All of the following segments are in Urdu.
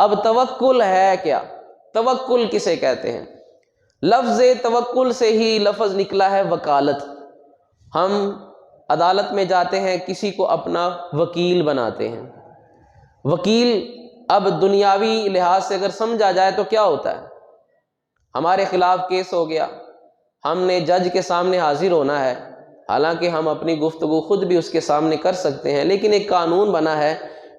اب توکل ہے کیا؟ توکل کسے کہتے ہیں؟ لفظ توکل سے ہی لفظ نکلا ہے وکالت۔ ہم عدالت میں جاتے ہیں، کسی کو اپنا وکیل بناتے ہیں۔ وکیل اب دنیاوی لحاظ سے اگر سمجھا جائے تو کیا ہوتا ہے؟ ہمارے خلاف کیس ہو گیا، ہم نے جج کے سامنے حاضر ہونا ہے، حالانکہ ہم اپنی گفتگو خود بھی اس کے سامنے کر سکتے ہیں، لیکن ایک قانون بنا ہے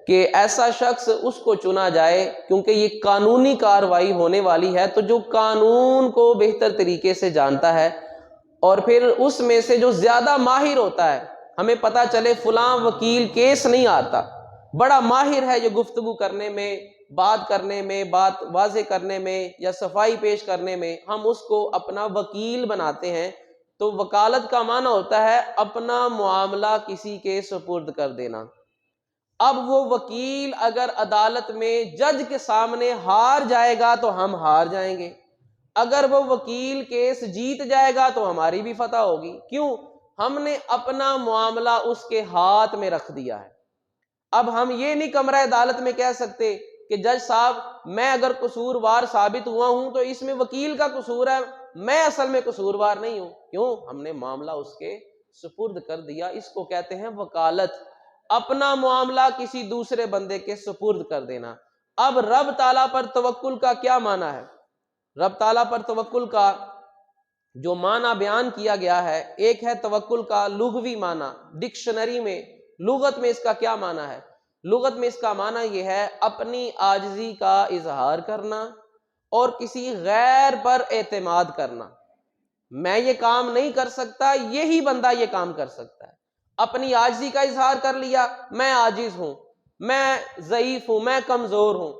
کہ ایسا شخص اس کو چنا جائے، کیونکہ یہ قانونی کارروائی ہونے والی ہے، تو جو قانون کو بہتر طریقے سے جانتا ہے اور پھر اس میں سے جو زیادہ ماہر ہوتا ہے، ہمیں پتہ چلے فلاں وکیل کیس نہیں آتا، بڑا ماہر ہے یہ گفتگو کرنے میں، بات کرنے میں، بات واضح کرنے میں یا صفائی پیش کرنے میں، ہم اس کو اپنا وکیل بناتے ہیں۔ تو وکالت کا معنی ہوتا ہے اپنا معاملہ کسی کے سپرد کر دینا۔ اب وہ وکیل اگر عدالت میں جج کے سامنے ہار جائے گا تو ہم ہار جائیں گے، اگر وہ وکیل کیس جیت جائے گا تو ہماری بھی فتح ہوگی۔ کیوں؟ ہم نے اپنا معاملہ اس کے ہاتھ میں رکھ دیا ہے۔ اب ہم یہ نہیں کمرہ عدالت میں کہہ سکتے کہ جج صاحب میں اگر قصوروار ثابت ہوا ہوں تو اس میں وکیل کا قصور ہے، میں اصل میں قصوروار نہیں ہوں۔ کیوں؟ ہم نے معاملہ اس کے سپرد کر دیا۔ اس کو کہتے ہیں وکالت، اپنا معاملہ کسی دوسرے بندے کے سپرد کر دینا۔ اب رب تعالیٰ پر توکل کا کیا معنی ہے؟ رب تعالیٰ پر توکل کا جو معنی بیان کیا گیا ہے، ایک ہے توکل کا لغوی معنی، ڈکشنری میں لغت میں اس کا کیا معنی ہے؟ لغت میں اس کا معنی یہ ہے اپنی عاجزی کا اظہار کرنا اور کسی غیر پر اعتماد کرنا۔ میں یہ کام نہیں کر سکتا، یہی بندہ یہ کام کر سکتا ہے۔ اپنی عاجزی کا اظہار کر لیا، میں عاجز ہوں، میں ضعیف ہوں، میں کمزور ہوں،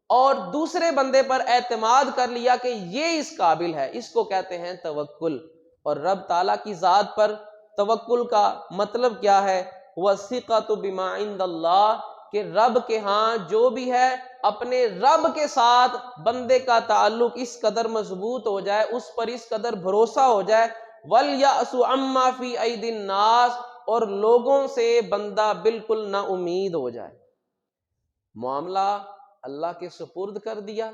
اور دوسرے بندے پر اعتماد کر لیا کہ یہ اس قابل ہے، اس کو کہتے ہیں توکل۔ اور رب تعالیٰ کی ذات پر توکل کا مطلب کیا ہے؟ وَالثِّقَةُ بِمَا عِندَ اللَّهِ، کہ رب کے ہاں جو بھی ہے، اپنے رب کے ساتھ بندے کا تعلق اس قدر مضبوط ہو جائے، اس پر اس قدر بھروسہ ہو جائے، وَلْيَأْسُ عَمَّا فِي أَيْدِي النَّاسِ، اور لوگوں سے بندہ بالکل نا امید ہو جائے۔ معاملہ اللہ کے سپرد کر دیا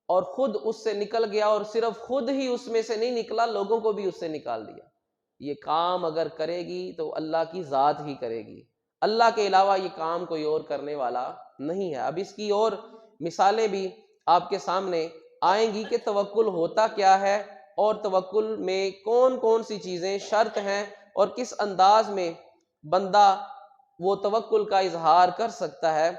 اور خود اس سے نکل گیا، اور صرف خود ہی اس میں سے نہیں نکلا، لوگوں کو بھی اس سے نکال دیا۔ یہ کام اگر کرے گی تو اللہ کی ذات ہی کرے گی، اللہ کے علاوہ یہ کام کوئی اور کرنے والا نہیں ہے۔ اب اس کی اور مثالیں بھی آپ کے سامنے آئیں گی کہ توکل ہوتا کیا ہے اور توکل میں کون کون سی چیزیں شرط ہیں اور کس انداز میں بندہ وہ توکل کا اظہار کر سکتا ہے۔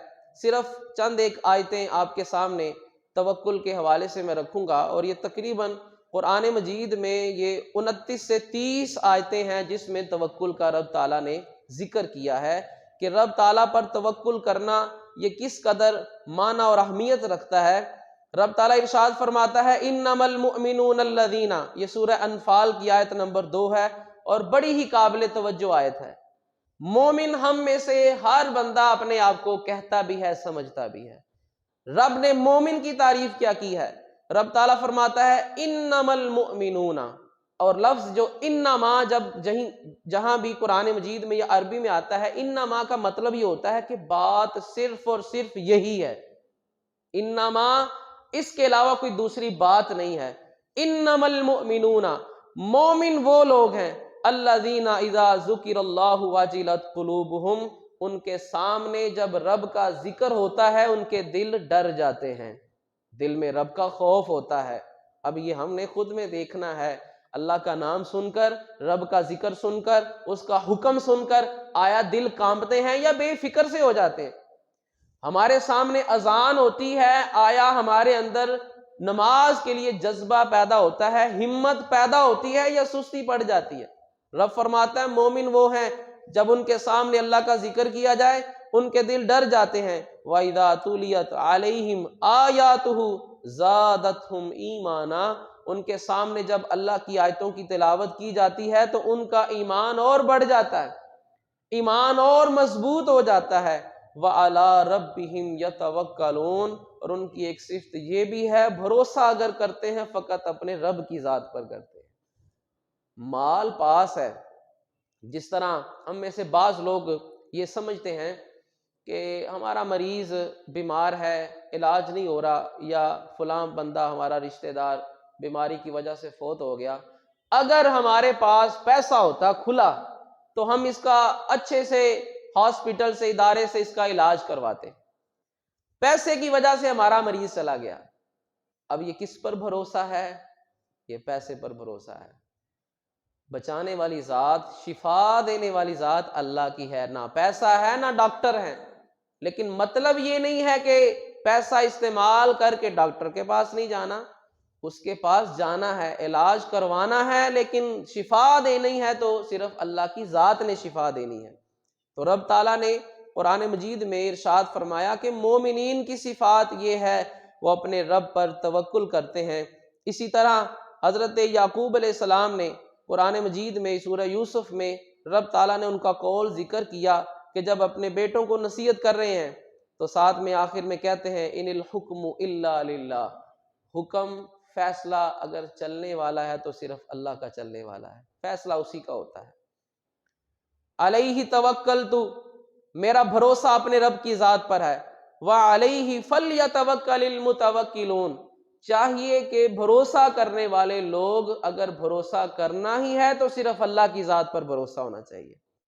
صرف چند ایک آیتیں آپ کے سامنے توکل کے حوالے سے میں رکھوں گا، اور یہ تقریباً قرآن مجید میں یہ 29 سے 30 آیتیں ہیں جس میں توکل کا رب تعالیٰ نے ذکر کیا ہے کہ رب تعالیٰ پر توکل کرنا یہ کس قدر معنی اور اہمیت رکھتا ہے۔ رب تعالیٰ ارشاد فرماتا ہے انما المؤمنون الذین، یہ سورہ انفال کی آیت نمبر 2 ہے اور بڑی ہی قابل توجہ آیت ہے۔ مومن ہم میں سے ہر بندہ اپنے آپ کو کہتا بھی ہے، سمجھتا بھی ہے۔ رب نے مومن کی تعریف کیا کی ہے؟ رب تعالیٰ فرماتا ہے انما المؤمنون، اور لفظ جو انما جب جہاں بھی قرآن مجید میں یا عربی میں آتا ہے، انما کا مطلب یہ ہوتا ہے کہ بات صرف اور صرف یہی ہے، انما اس کے علاوہ کوئی دوسری بات نہیں ہے۔ انما المؤمنون، مومن وہ لوگ ہیں الذین اذا ذکر اللہ وجلت قلوبہم، ان کے سامنے جب رب کا ذکر ہوتا ہے ان کے دل ڈر جاتے ہیں، دل میں رب کا خوف ہوتا ہے۔ اب یہ ہم نے خود میں دیکھنا ہے، اللہ کا نام سن کر، رب کا ذکر سن کر، اس کا حکم سن کر آیا دل کانپتے ہیں یا بے فکر سے ہو جاتے ہیں؟ ہمارے سامنے اذان ہوتی ہے، آیا ہمارے اندر نماز کے لیے جذبہ پیدا ہوتا ہے، ہمت پیدا ہوتی ہے یا سستی پڑ جاتی ہے؟ رب فرماتا ہے مومن وہ ہیں جب ان کے سامنے اللہ کا ذکر کیا جائے ان کے دل ڈر جاتے ہیں۔ وَإِذَا تُلِيَتْ عَلَيْهِمْ آيَاتُهُ زَادَتْهُمْ إِيمَانًا، ان کے سامنے جب اللہ کی آیتوں کی تلاوت کی جاتی ہے تو ان کا ایمان اور بڑھ جاتا ہے، ایمان اور مضبوط ہو جاتا ہے۔ وَعَلَىٰ رَبِّهِمْ يَتَوَكَّلُونَ، اور ان کی ایک صفت یہ بھی ہے، بھروسہ اگر کرتے ہیں فقط اپنے رب کی ذات پر کرتے ہیں۔ مال پاس ہے، جس طرح ہم میں سے بعض لوگ یہ سمجھتے ہیں کہ ہمارا مریض بیمار ہے، علاج نہیں ہو رہا، یا فلاں بندہ ہمارا رشتہ دار بیماری کی وجہ سے فوت ہو گیا، اگر ہمارے پاس پیسہ ہوتا کھلا تو ہم اس کا اچھے سے ہاسپٹل سے، ادارے سے اس کا علاج کرواتے۔ پیسے کی وجہ سے ہمارا مریض چلا گیا، اب یہ کس پر بھروسہ ہے؟ یہ پیسے پر بھروسہ ہے۔ بچانے والی ذات، شفا دینے والی ذات اللہ کی ہے، نہ پیسہ ہے نہ ڈاکٹر ہے۔ لیکن مطلب یہ نہیں ہے کہ پیسہ استعمال کر کے ڈاکٹر کے پاس نہیں جانا، اس کے پاس جانا ہے، علاج کروانا ہے، لیکن شفا دینی ہے تو صرف اللہ کی ذات نے شفا دینی ہے۔ تو رب تعالیٰ نے قرآن مجید میں ارشاد فرمایا کہ مومنین کی صفات یہ ہے، وہ اپنے رب پر توکل کرتے ہیں۔ اسی طرح حضرت یعقوب علیہ السلام نے قرآن مجید میں سورہ یوسف میں رب تعالیٰ نے ان کا قول ذکر کیا کہ جب اپنے بیٹوں کو نصیحت کر رہے ہیں تو ساتھ میں آخر میں کہتے ہیں ان الحکم الا للہ، حکم، فیصلہ اگر چلنے والا ہے تو صرف اللہ کا چلنے والا ہے، فیصلہ اسی کا ہوتا ہے۔ علیہ توکلت، میرا بھروسہ اپنے رب کی ذات پر ہے، وعلیہ فلیتوکل المتوکلون، چاہیے کہ بھروسہ کرنے والے لوگ اگر بھروسہ کرنا ہی ہے تو صرف اللہ کی ذات پر بھروسہ ہونا چاہیے۔